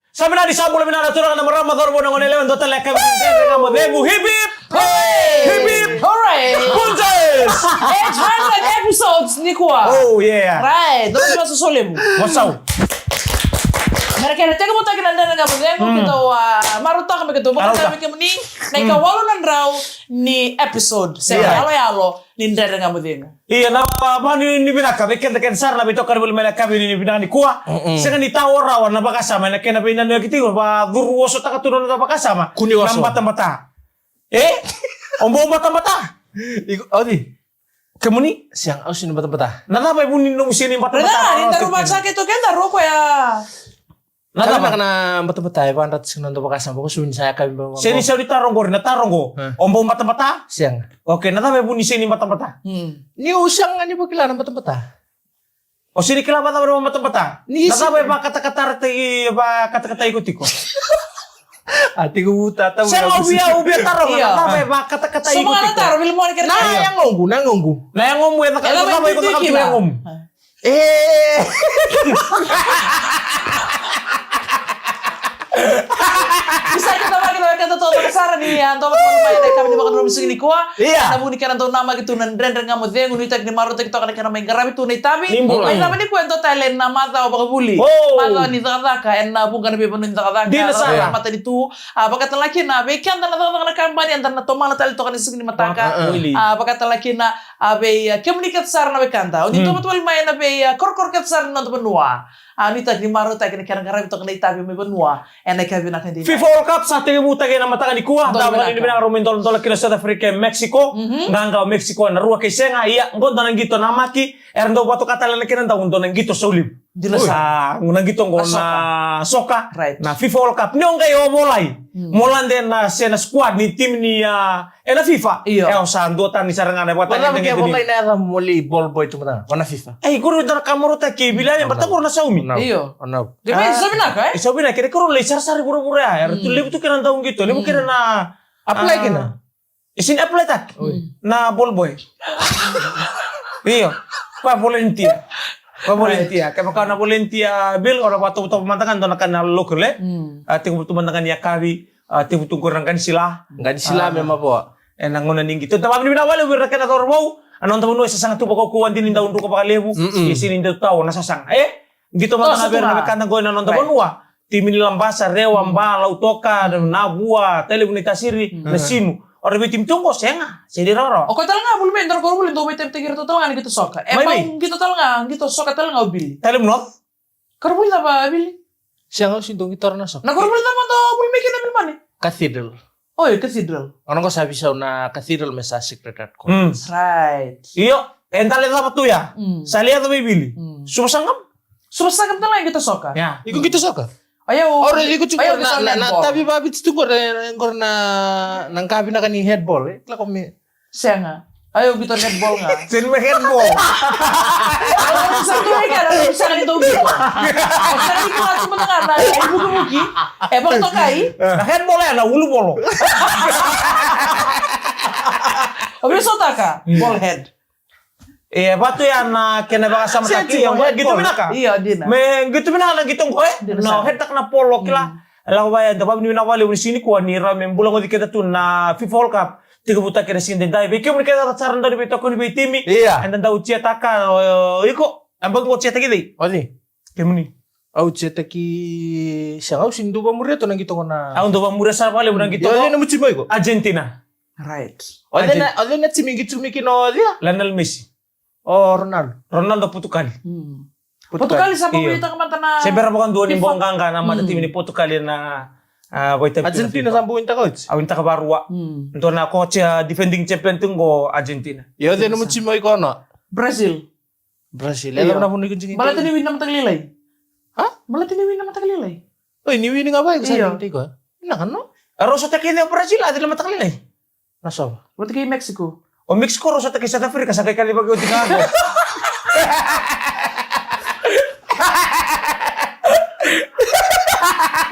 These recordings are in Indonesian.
Sabi na di sabol na naturang na marama dorbo ng onelewan total like kami ng modemo. Hip hip! Hip hip! Hooray! Punches! 800 episodes, Nikwa. Oh yeah. Right. Doon ba susulim? What's up? Mereka na teka mo tayo kinanda nga modemo kita maruta kami kito. Bakit kami kami ni naikawalo ng raw ni episode. Sa halo-halo ni ndera nga modemo. Iya na manu ni binaka beken teken sar na bito karbul mela kabi ni binaka ni kuwa. Sanga ni tawo rawan na bakasama na kena binan na kiti ba duruoso ta katuno na bakasama. Kunioso. Mata-mata. Ombo mata-mata. Odi. Kamu ni Siang aus ni bata-bata. nana ba ibun ni sini mata-mata. Rena, ni rumah sakit itu kan taruh ko ya. Nada ba kana bata-bata ay panrat sinan to bakasam ko suwin saya kami ba. Sini sa tarong ko rin natarong ko. Ombo mata-mata. Siang. Okay, nana ba ibun ni sini mata-mata. Ni usang ani ba kilala bata-bata? O sini kilaba ta ba mata-mata. Nana ba kata-kata kata-kata ikut-ikut. Ati ko buta ta. Saya ubia tarong. Nana ba kata-kata Semua ikut-ikut. taruh bil mo ni kerja. Nangonggu. Na yang ngomong yang nakakaba ikut nakakita yang ngomong. Bisa kita kata to kasara ni anto teman-teman yang kami dimakan rumah sini kuah. Iya. Namun ikan anto nama gitu nandren ngamu deng unitak ni marote kita kan main garami tu ni tabi. Nimbul. Ay nama ni kuento Thailand nama tao bakabuli. Oh. Mata ni takadaka en na bukan bi penuh takadaka. Di nasara. Mata itu bakata laki na bekan tanah tanah kampanye antara tomala tali to kan sini mataka. Bakata laki na be komunikat sar na bekanta. Udi to betul main na be kor kat sar na to benua. Ani tak ni marote kan garami to kan tabi me benua. En ka bi na kan di. FIFA World Cup sa tingin mo tayo na matakan ni Kuwa. Dapat ini binang rumin tolong kina South Africa Mexico. Nganggaw Mexico na ruwa kay senga iya ngon nang gito na maki erndo bato katalan kina ndaw nang gito sa ulim. Sa nang gito ngon na soka na FIFA World Cup nyong kayo mulai. Mulande na sena squad ni tim ni na FIFA. Sa andotan ni sarangan buat Wala mo kaya mulai na muli ball boy tumata. Wana FIFA. Guru dar kamero ta ki bilanya bertanggur na saumi. Iyo. Ano? Di ba sabi na ka eh? Sabi na kira kuro lay sar-sari pura-pura ya. Lebu tu kira taong gitu. Lebu kira na Apply kina. Isin apply tak? Na ball boy. Iyo. Pa volunteer. Kaya maka na volunteer bill orang waktu pemantangan to nakan na lokal tingu pemantangan ya kawi tingu kurang kan sila. Enggak disila memang po. Nang ngonan gitu. Tapi ni binawala wir kan ator mau. Anon tamu no sasang tu pako kuwan din daun ko pa kalebu. Isin inda tawo nasasang. Gitu mata na berna kan go na non tamu nuwa. Timin lambasa rewa mbala utoka na bua telebuni tasiri na sinu. Ora bitim tungko senga. Sedi roro. O ko tal nga bulmen dor ko bulin do bitem tigir to tal nga gitu soka. Emang gitu tal nga gitu soka tal nga ubili. Telebun not? Karbul na ba bili? Siang aus indong itor na sok. Na karbul na man to bulmen kina bil mane. Cathedral. Oh, cathedral. Ano ko sabi sa na cathedral may sa secret heart ko. Right. Iyo, entale dapat tu ya. Salia tu bibili. Sumasangam? Sumasagam tal nga gitu soka. Ya. Iko gitu sok. Ayaw. Ora iko cukup ayaw na tapi babit tu ko na nang kabi na kani headball. Kla ko mi. Siya nga. Ayaw gitu netball nga. Sin me headball. Alam mo sa tuloy ka na sa kanito gitu. Sa kanito ka sumatanga na buki-buki. Bang to kai. Na headball ya na ulu bolo. Obis sota ka. Ball head. Batu ya na kena baka sama taki yang gitu binaka. Iya, dina. Me gitu binaka na gitu ko No, head tak na polo kila. Alam ba ya dapat ni binawali ni sini ko ni rame bulang ko dikita tu na FIFA World Cup. Tiga buta kira sini dai. Beke mo kita saran dari beto ko ni timi. Iya. Andan daw cia taka iko. Ambag mo cia taki. Oni. Kemuni. Au ceta ki siang au sindu ba muria to nang gitu ko na. Ang do ba mura sa pale bulang gitu. Yo na mo chimoy ko. Argentina. Right. Ole na chimigi chumiki no dia. Lionel Messi. Oh, Ronaldo Portugal. Portugal sa pamilita ka mata na. Siyempre bukan doon yung buong kangka na mga tim ni Portugal na Argentina sa buwin ta coach. Awin ta kabarwa. Ito na coach defending champion tunggo Argentina. Yo din mo chimoy ko no. Brazil. Alam na po ni kunjing. Malah tiniwin na mataglilay. Ha? Malah tiniwin na mataglilay. Oy, niwin nga ba yung sa ko? Ina kan no? Rosa ta kini Brazil adil matakli lay. Nasa. Buti kay Mexico. O Mexico rosa ta kay South Africa sakay kali bagyo tingago.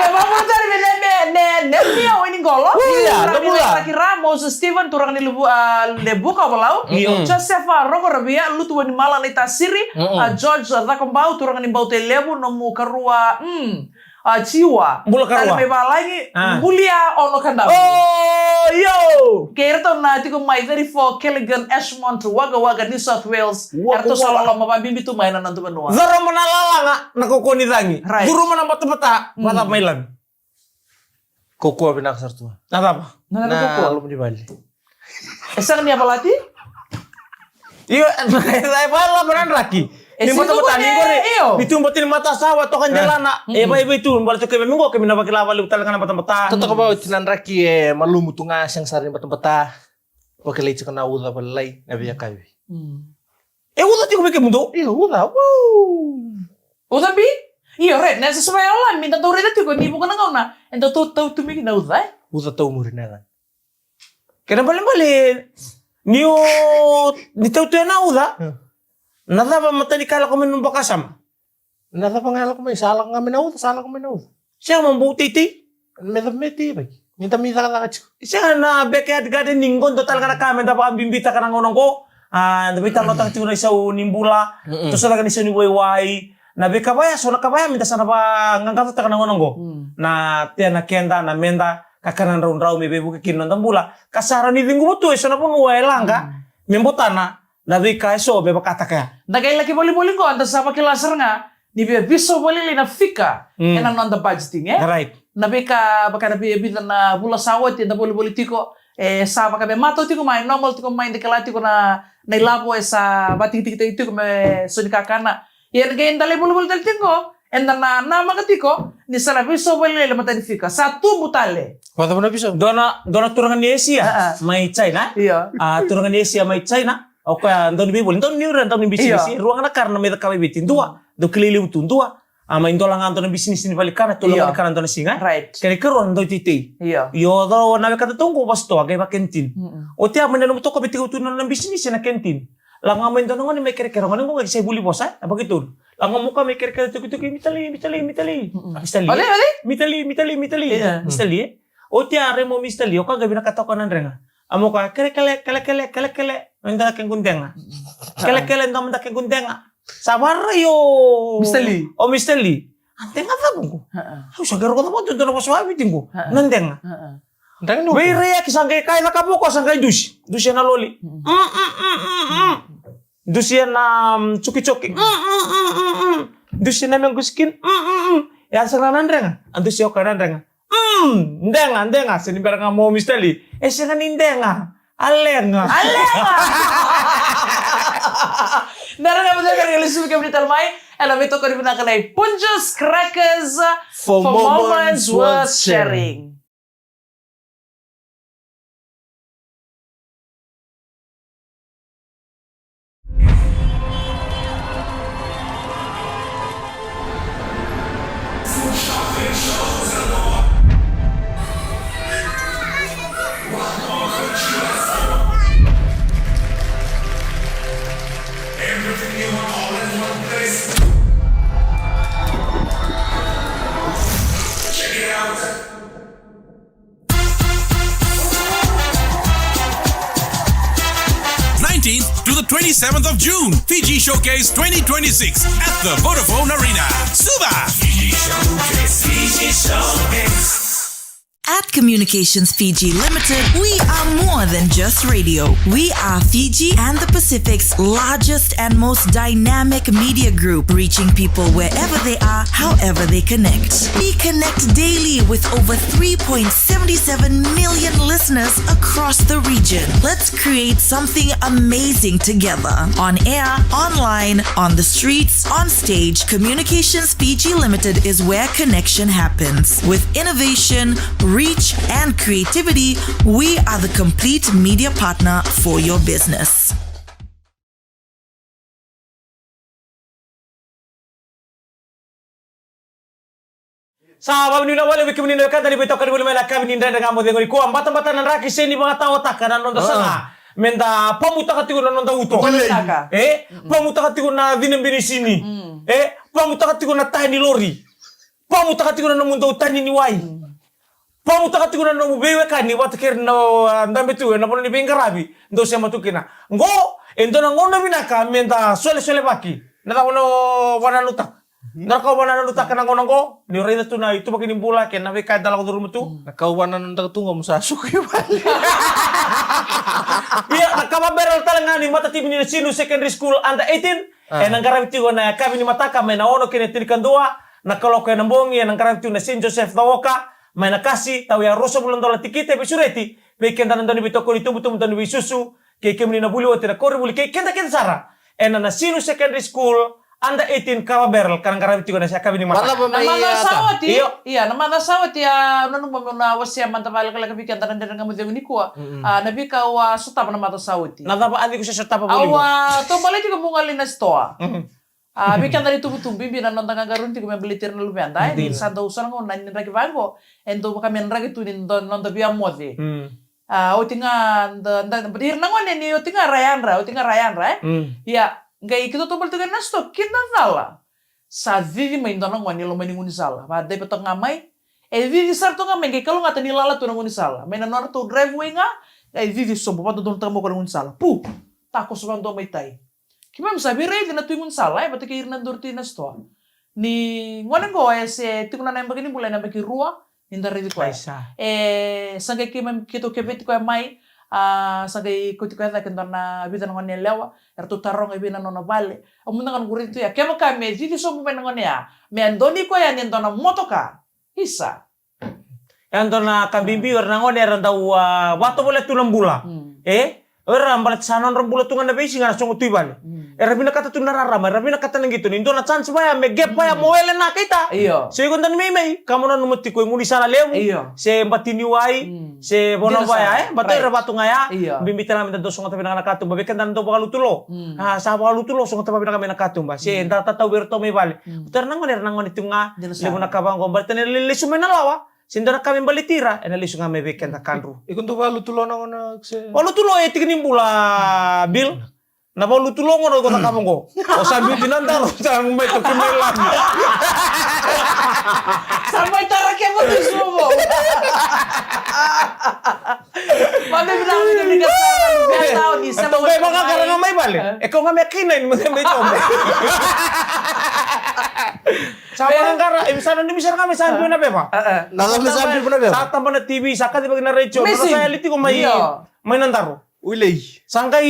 Vamos a Nemia winning goal. Iya, Turang ni Ramos, Steven turang ni Lebu ka balau. Joseph Rogo Rabia lu tuan ni Malang ni Tasiri. George Zakambau turang ni Baute Lebu nomu karua. jiwa. Mbula karua. Tali may balangi mulia ono kanda. Oh, yo. Kerto na tiko mai 34 Killigan Ashmont Wagga New South Wales. Erto salolo mabimbi tu mainan nantu benua. Zaro manalala nakukoni tangi. Right. Guru mana bata-bata mata mailan. Koko binakasar tua. Apa? Nana Nah, koko. alum di Bali. Esang ni apa lati? Iyo, saya pala beran raki. Ni situ mata-mata ko ni ne, gore. iyo. Ditumbatin mata sawa to kan jalana. Ba iba itu mbala to kemi minggo kemi na bakila bali utal kana mata-mata. Toto ba tinan raki malumu tunga siyang sarin batang-bata. Wakilay tsaka na uda balay na biya kayo. Uda ti ko beke mundo. Iyo, uda. Woo! Udah bi? Iyo red. Nasa sesuai Allah minta tahu red tiko ni bukan ngau na. Ento tahu tu mi na udah. Uda tau mo rin na. Kena bali niyo ni tau tu na uda. Nada ba mata ni kala ko minum bakasam. Nasa pangalan ko may salang kami na uda, salang kami na uda. Siya mambuti ti. Meti ba? Minta ka nakachiko. Siya na backyard garden ningon total kana kami dapat bimbita kana ngonong ko. Nabita lo tak tiura isa nimbula. Terus talaga ni sa ni wai. Nabi kabaya so na kabaya minta sana ba ngangkat ta kana ngonong ko. Na tia na kenda na menda kakanan raun mi bebu kikin non tambula. Kasara ni linggu tu so na pun wai langka. Membotana nabi ka so beba kata kaya. Nagai lagi boleh ko anta sa pakilasar nga. Ni biso boleh na fika. Enang non the budgeting Right. Nabi ka baka nabi bita na bula sawat na boleh tiko sa baka be mato tiko main normal tiko main de kala tiko na ilabo sa bati tiko tiko me suni kakana yen gain dale boleh tiko enda na nama katiko ni sala biso boleh le mata fika satu butale Wata mo na piso. Dona turangan ni Asia may China. iya Turangan ni Asia may China. O kaya ndon bibol ndon niura ndon bisnis ruang na karna me ka bitin dua. Do kelili utun dua. Ama indolang anton bisnis ni balikana tulang balikana anton singa. right Kaya karo ndo titi. iya Yo do na kata tunggu basto agay makentin. O tia man no to ko biti utun ng bisnis na kentin. Lang nga man ndon ni may kere ngani ko say buli bosa. Abagitul. Lang mo ka may kere tuki mitali. Mistali. Mitali. Iya. Mistali. O tia remo mistali o ka gabi nakatokanan renga. Amo ka kele. Nanda keng gundenga. Kele ndam nda keng gundenga. Sabar yo. Mistali. O mistali. Antenga ba mo? Ay sagaro ko mo doon na paswabi tingko. Nandenga. Ndang no. Bere ya kisangay kay nakabuko sangay dus. Dus yan na loli. Dus yan na chuki. Dus yan na manguskin. Ya sang nandenga. Andus yo kanandenga. Ndenga. Sinibara nga mo mistali. Siya nga nindenga. Alenga. Nara na betul kan kalau suka beri termai, elam itu kau digunakan Punjus Crackers For moments worth sharing. To the 27th of June, Fiji Showcase 2026 at the Vodafone Arena. Suba! Fiji Showcase. At Communications Fiji Limited, we are more than just radio. We are Fiji and the Pacific's largest and most dynamic media group, reaching people wherever they are, however they connect. We connect daily with over 3.77 million listeners across the region. Let's create something amazing together. On air, online, on the streets, on stage, Communications Fiji Limited is where connection happens. With innovation, reach, and creativity, we are the complete media partner for your business. Sahabat nina wale wiki nina kata ni betoka ni wale mela kami ninda dengan mo dengo ko ambata nan raki seni mga tawa takana non sana menda pamuta katigo non da uto pamuta katigo na dinembini sini pamuta katigo na tani lori pamuta katigo na mundo tani ni wai pamuta katigo na mo bewe kani watakir no ndambe tu na ni bengarabi ndo sema tukina ngo endo na ngona binaka menda sole baki na tawo no wana luta Nara kau mana lu tak kenang ngonong ni reda tu na itu makin bula ken na kai dalam rumah tu. Nakawanan nang tu nggak musasuk ya balik. Iya, nakababeral talaga ni mata tim ni Sinu Secondary School under 18. Nang karawiti ko na kami ni mataka may naono kini tinikan dua. Nakaloko na bongi nang karawiti na Saint Joseph Tawoka. May nakasi taw ya roso bulan dola tikite be sureti. Be kenda nandoni bitoko ni tubutum nandoni bisusu. Ke kemni na buli wote na kori buli ke kenda sara. Na Sinu Secondary School under 18 kawaberal karang karawiti ko na siya kami ni mataka. Namada sawati. Iya, namada sawati ya nanu mamuna wasia mantabal kala kabikan tanan dan ngamu demi kuwa. Nabi kawa suta namada sawati. Nadapa andi ko siya tapa buli. Awa to balik juga mungali na stoa. Bikin dari tubuh-tubuh binan nonton garunti kami beli tirna lumayan. Di santa usang ko nanin ragi vango. Ento kami ragi tu nonton biar mode. O tinga berdiri nangon ni o tinga rayan ra. Ya, ngai kita tu balik na sto kita salah. Sa vivi main donang wani lo main nguni salah. Ba dai petong ngamai. Vivi sar to ngamai ngai kalau ngata ni lala tu nguni salah. Main nor tu driveway nga. Vivi sombo pa tu tamo ko nguni salah. Pu. Tako suban to mai tai. Kima sabi rei na tuingun salah bata kay irna durti na sto. Ni ngonen ko se tikuna na bagini mulai na bagi rua inda redi ko. Sangay kima kito kebet ko mai sangay ko tiko na kendo na bidan ngone lewa ertu tarong ibina no vale. Amuna kan gurito ya kema ka me jiti so mo ngone ya. Me andoni ko ya nendo na motoka. Isa. Ando na kambimbi warna ngone randa wato boleh tulang bula. Orang balat sanon rambula tungan na besi ngana songo tuibale. Rabina kata tu nararama, rabina kata nang gitu. Nindo na chance baya me gap baya moele na kita. Iyo. Se gondan mei kamu na numati ko nguni sana lewu. Iyo. Se batini wai, se bono baya bato rabatu ngaya. Iyo. Bimbita na minta songo tabi na nakatu ba bekan dan do bakalu tulo. Sa bakalu tulo songo tabi na kami nakatu ba. Se enda tata berto me bale. Utar nang ngone tunga. Lewu na kabang ko batene le sumen lawa. Sindara kami balitira, lisu nga may weekend na kanru. Ikon tu balu tulo na ngona se. Walu tulo tikin bula Bill. Na walu tulo ngono ko kamu ko. O sabi dinanda ro sang may to kimelan. Sampai taraknya mo di sumo. Mami bilang ni dekat sana lu tahu di sama. Atau kayak mga karang may bale. Ikaw nga may kinain mo may tombe. Sama ang kara, sana ni misal kami sambil na beba. Nala me sambil puna beba. Sa tamba na TV, saka di ba na radio. Nasa reality ko may nandaro. Ulay. Sangkay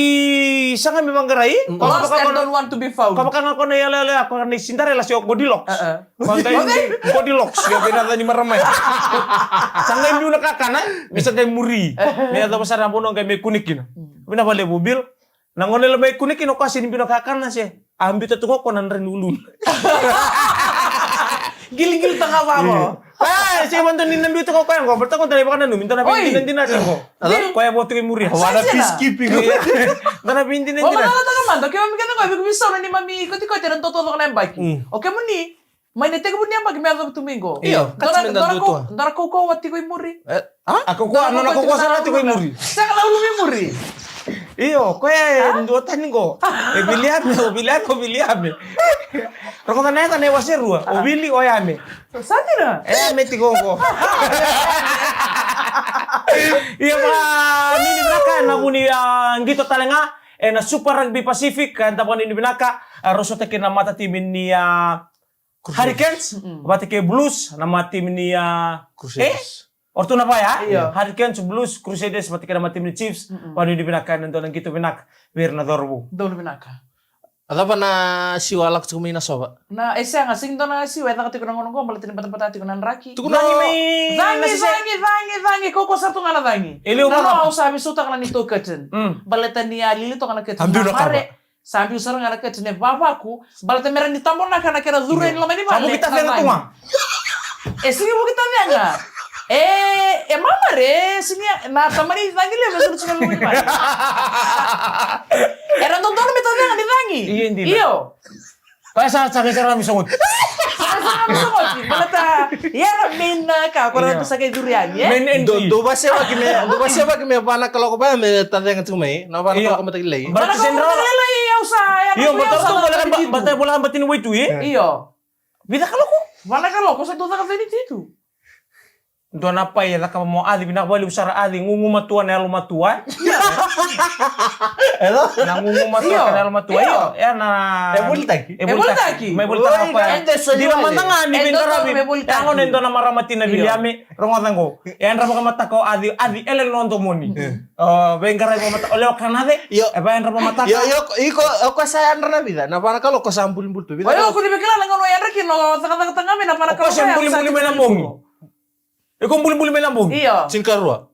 may manggaray. Lost and don't want to be found. Kapag ako na yala ako na Cinderella si Goldilocks. Goldilocks, yung binata ni Maramay. Sangkay yung nakakana, bisa kay muri. May ato pa sa rambuno kay may kunikin. Binabali bubil. Nangonela may kunikin o kasi ni binakakana siya. Ambit at ko nan rin ulun. Giling-giling tanga mo. Siya man doon ninambit ko kaya ko. Berta ko tayo baka na numinto na pindinan din natin ko. Kaya boto kay muri. Wala peacekeeping. Na pindinan din natin. natin. Manala man. Kaya mami ka na ko. Ibig bisa na ni mami. Ikot-ikot. Yan ang totoo ka na yung bike. Okay mo ni. May natega mo niya pag may ako tumingo. Iyo. Dara ko wati ko yung muri. Ako ko. Ano na ko sa natin ko yung muri. Saan ka lang yung muri? Iyo, kaya nduotan ko. Biliame. Roko tanay tanay wasirua. Obili oyame. Saan na? Meti ko. Iya pa nini binaka na muni ngito talanga na Super Rugby Pacific kan tapon nini binaka roso teke na mata tim ni Hurricanes, bati ke Blues na mata tim ni Crusaders. Orto na pa ya? Hurricanes, Blues, Crusaders, pati ka naman team ni Chiefs. Paano yung binaka nandun ang kito binak? Wir na dorbo. Doon binaka. Ada pa na siwalak sa kumina soba? Na nga, sing doon na siwa. Nakati ko na ngunong ko, malatin yung batang-batati ko ng raki. Tukunan may... Vangi. Koko sa tunga na vangi. Iliw ka Nano ako sabi, suta ka na nito katin. Balatan niya, lilito ka na katin. Ambil na ka ba? Sabi usara nga na katin, baba ko. Balatan meron ni tambon na ka na kira zuro yung laman ni Vale. Sabi kita na tunga. Sige mo kita niya nga. Mama re, sige, na tamani vangi le, masunod sa kalungin man. Era doon may tanda nga ni vangi. Iyo, hindi na. Iyo. Kaya sa akin sa kami sungot. Balata, yara main ka, kurang sa kay durian, ya? Main entry. Do ba siya ba kime panak kalau ko ba me tanda nga tumay? Na panak kalau ko matagilay. Balata sendro. Iyo sa, Iyo, bola kan batin wait to Iyo. Bida kalau ko. Wala ka lo, ko sa duda ka venit dito. Doon apa ya lah kamu mau adi binakbali usara adi ngungu matua na alu matua. Na ngungu matua na alu matua yo. Ya na. Ebultaki. Mebultaki apa? Di mantangan di bintarabi. Yang on endo na maramati na biliami rongotango. Ya ndra mo mata ko adi elel nonto moni. Bengkara mo mata oleo kanade. Eba ndra mo mata. Yo iko ako sa andra na vida. Na para kalo ko sampul bulto vida. Oyo ko dibekala ngono ya reki no tanga-tanga mi na para Ko sembuli-buli menambungi. Iko buli-buli menambungi. Iya. Sinkarua.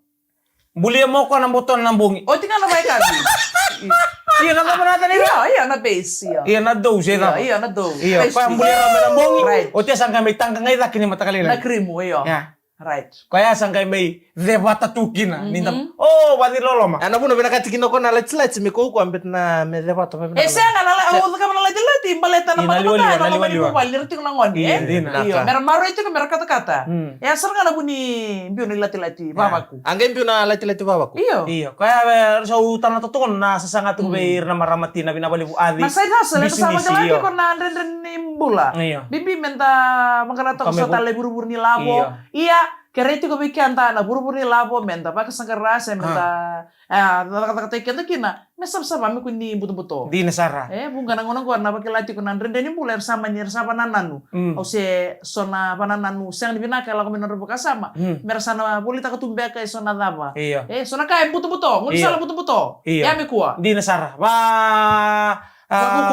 Buli mo ko nang boton nambungi. O tinggal na may kami. Iya na ka nata ni. Iya na base iya. Iya na do siya. Iya na do. Iya, pa buli ra menambungi. Right. O tiya sangka may tangka ngay kini mata kalila. Na krimu iya. Ya. Right. Kaya sangka may debata tukina. Nintam. Oh, wadi lolo ma. Ana buna bena katikino ko na let's me ko ambet na me deba to. Saya nggak nala, aku kan nala jelas di baleta na Inaliwaliwa, mata, inaliwaliwa. mau balik ting nangoni. Iya, dina. Iya, merah maru itu kan merah kata-kata. Ya serang nggak buni biu lati-lati, babaku. Angge mbiu na lati-lati babaku. Iya. Iya, kaya sa utang na tutun na sasangat ko bayir na maramati na binabali bu adi. Mas saya hasil itu sama Bisnis, lagi iya. kok na andren nimbula. Iya. Bibi minta mengkena toko Kami sota bu- buru-buru ni labo. Iya. Kaya itu ko bikin antana buru-buru ni labo menta pa kasangkar rasa menta kata-kata ikan tuh kina mesam-sama mi kundi buto-buto. Di Nasara. Bunga nang ko na bakilati ko nandren deni buler sama nyer sama nananu. O se sona panananu sang dibinaka la ko minor kasama. Mersana bolita ko tumbe kay sona daba. Iya. Sona kay buto-buto, ngun Iya. sala buto-buto. Iya. Ya mi kuwa. Di Nasara.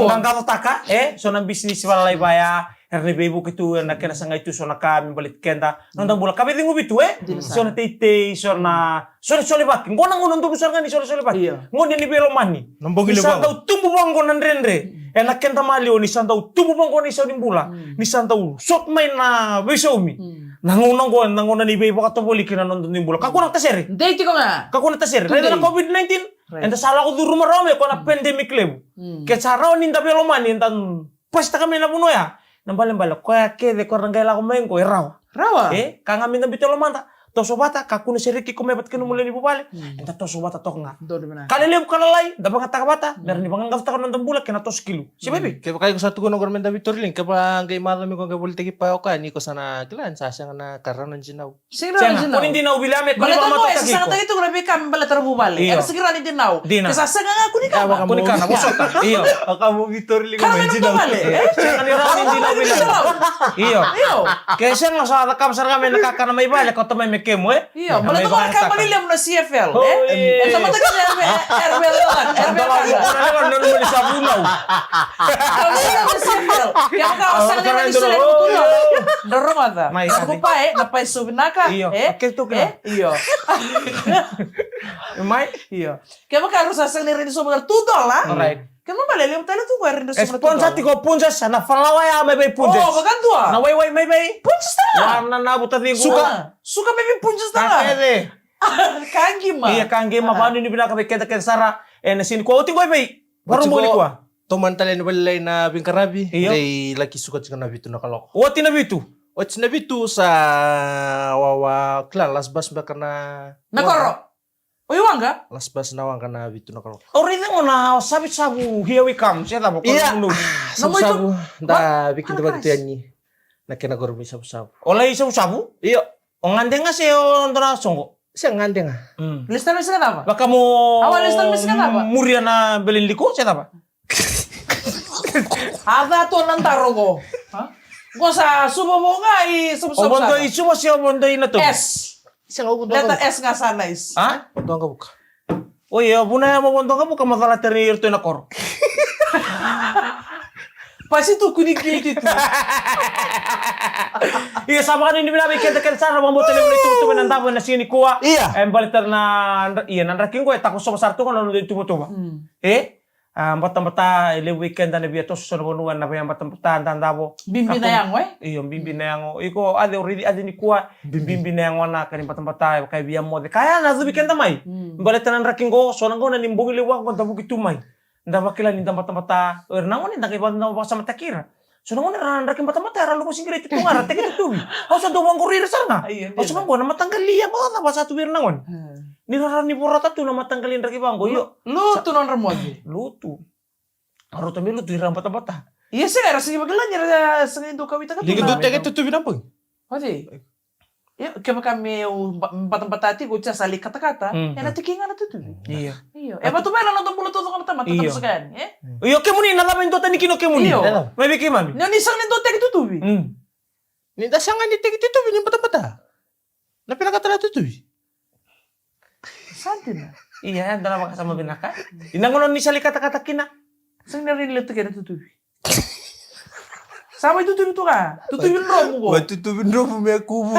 Nangkato taka, so nang bisnis walay baya. Herne bebo kitu na kena sanga itu so na kami balit kenda. Nonton bola kami tingu bitu So na tete, so na sole baki. Ngona ngono ndu busar ngani sole baki. Iya. Ngoni ni belo mani. Nambongi Ni lebang. santa tumbu bangko nan rendre. Enak kenta malio ni santa tumbu bangko ni sa dimbula. Ni santa shot main na besomi. Nangunong ni bebo kato boli kina nonton dimbula. Kako na tasere. Date ko nga. Kako na tasere. Today. Reda na COVID-19. Enta salah ko du rumah rame ko na pandemic lebu. Ke sarao ni nda belo mani entan pasta kami na puno ya. Nambale-bale ko ya ke de ko rangela ko mengo erawa. Rawa. Kanga minta bitolo manta. To sobata kakune seriki ko mebat kenu mulai bubale. Enta to sobata to nga. Do benar. Kali lebu kala lai, da banga takabata, berni banga gafta kan nonton bula kena to skilu. Si baby. Kaya kayo sa tugon ng government David Torling, kaya angge madami ko kapolitiki pa ka, ni ko sana kilan sa siya na karanan sinaw. Singra Senga, sinaw. kunin dinaw bilame, kunin Baleta mga mo, mata sa kiko. sangat itu grabe kami baleta rabu balik. Iya. Era segera ni dinaw. Dina. Kasi sa nga kunin ka. Kunin ka na, busota. Iyo. Kamu Torling Karena minum to balik. Siya kanira kunin dinaw bilame. Iyo. Iyo. Kaya siya nga sa rakam sa kami nakakana may balik, ko to may mekemo Iya, baleta mo ka manila mo na CFL. Oh, iya. Ito matagal na RBL kan. RBL kan. Ano naman sa bunaw. Kalau nila mo CFL. Kaya ka asang nila ni sila mo tulo. Daro mata. May Ako pa napay subinaka. Iyo. Akil to kina. Iyo. May? Iyo. Kaya makaroon sa asang nila ni subinaka $2 lah. Alright. Kan mo balili mo tayo tuwa rin sa Sponsor ti ko punjas na falawaya may bay punjas. Oh, bagan tua. Na way may bay. Punjas na. Warna na buta ti ko. Suka baby punjas na nga. Kakede. Kangi ma. Iya kangge mapano ni binaka kita sara. Na sin ko uti ko bay. Baru mo ko. Toman talen balay na bingkarabi, Iyo. day laki sukat sa nabitu na kalok. Wati na bitu. O nabitu sa wawa klan lasbas ba ka na Nakoro. Uyuan ka? lasbas nawang ka na bitu na kalok. Ori mo na sabit sabu here we come. Siya tabo ko Iya. nung. Sabu-sabu da bikin debat tu yanyi. Na kena gormi sabu-sabu. Olay sabu. Iyo. O ngande nga siya ondra songo. Siya ngande nga. Listan mo siya ka Baka mo Awal listan mo siya ba? Muria na belin liko siya taba. Ada to ng taro ko. Ha? Kung sa subo mo nga, i-sub-sub Obondo sana. isu siya obondo na to. S. Siya nga ubod Letter ka. S nga sana is. Ha? Ubod ka buka. Oye, abuna mo obondo ka buka matala ternir to na kor. Pasti tuh kuning-kuning itu. Iya sama kan ini binabi kita sana mo mo telepono itu menantabo na sini kuha. Iya. Balitar na iya nan raking ko takos sa sarto ko nanu itu tuba. Mbata-mbata ile weekend na biya to so bonuan na biya mbata-mbata tandabo. Bimbi na yang, we? Iyo bimbi na yang iko ade already ade ni kuha bimbi na yang wana kan mbata-mbata kay biya mo de kaya na weekend tamay. Balitar nan raking ko so nango na nimbong liwa ko tabu kitumay. Nda makila ni mbata-mbata nango ni ndakay ba sa matakira. So nango na raking mbata-mbata ra luko singire itu ngara teke tubi. Hausa do wang kurir sana. Hausa manggo na matanggal liya ba na ba sa tubir nangon. Nirarani porata tu na matanggalin raki banggo yo. Lu tuh non remote. Lutu. Aro tambi lutu irang bata-bata. Iya sih, era sige magalan ya sa indo kawita ka. Lingid doon tayo tutubi na po. Pati. Ya, kami empat-empat ku ca sali kata-kata, nanti kingan itu tuh. Iya. Iya. Batu bela nonton bulu tuh sama teman Iya. tetap segan, ya. Iyo kemuni nalamin to tani kino kemuni. Iyo. May biki mami. Nani sang nito tek itu tuh. Ni dasangan ni tek itu ni pata-pata. Na pinakatala tutu. Santi na. Iya, antara maka sama binaka. Inangonon ni sali kata-kata kina. Sang nari lihat kena tuh. Sama itu ka. Tutupin romo ko. Tutupin romo me kubu.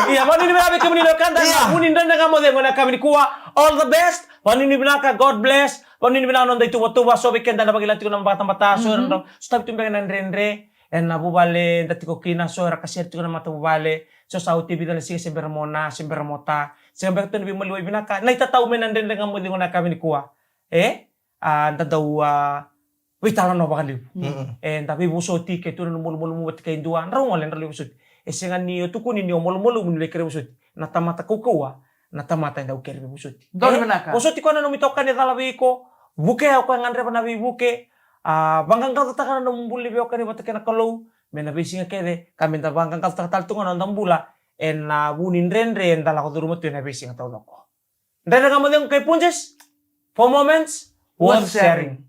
Iya, mani ni binabi kemuni no kanda. Muni ndanda ngamo de ngona kami kuwa. All the best. Mani ni binaka, God bless. Mani ni binaka nonda itu tuwa so weekend na bagilati ko ng bata-bata so stop tumbe na ndrendre. En nabubale dati ko kina so rakasir ko na matubale. So sa UTV na sige sembermona, sembermota. Sember to ni bimaluwi binaka. Naitataw men ndrendre ngamo de ngona kami kuwa. Anda daw witalan no bakaliw. Tapi busoti kay tunan mulu-mulu mo kay duan raw ngalen raw busot. Sengan niyo tukunin niyo mulu-mulu mo lekere busot. Natamata ko kuwa, natamata daw kere busot. Dole manaka. Busot ko na numitokan ni talabi ko. Buke ako ngandre pa nabi buke. Banggang kaltaka na numbuli biyo kani batak na kalo. Menabisi nga kere kami ta banggang kaltaka tungan ang dambula. Bunin renre en dala ko durumot yun nabisi nga tawlo ko. Ndre nga mo kay punjes. For moments worth sharing.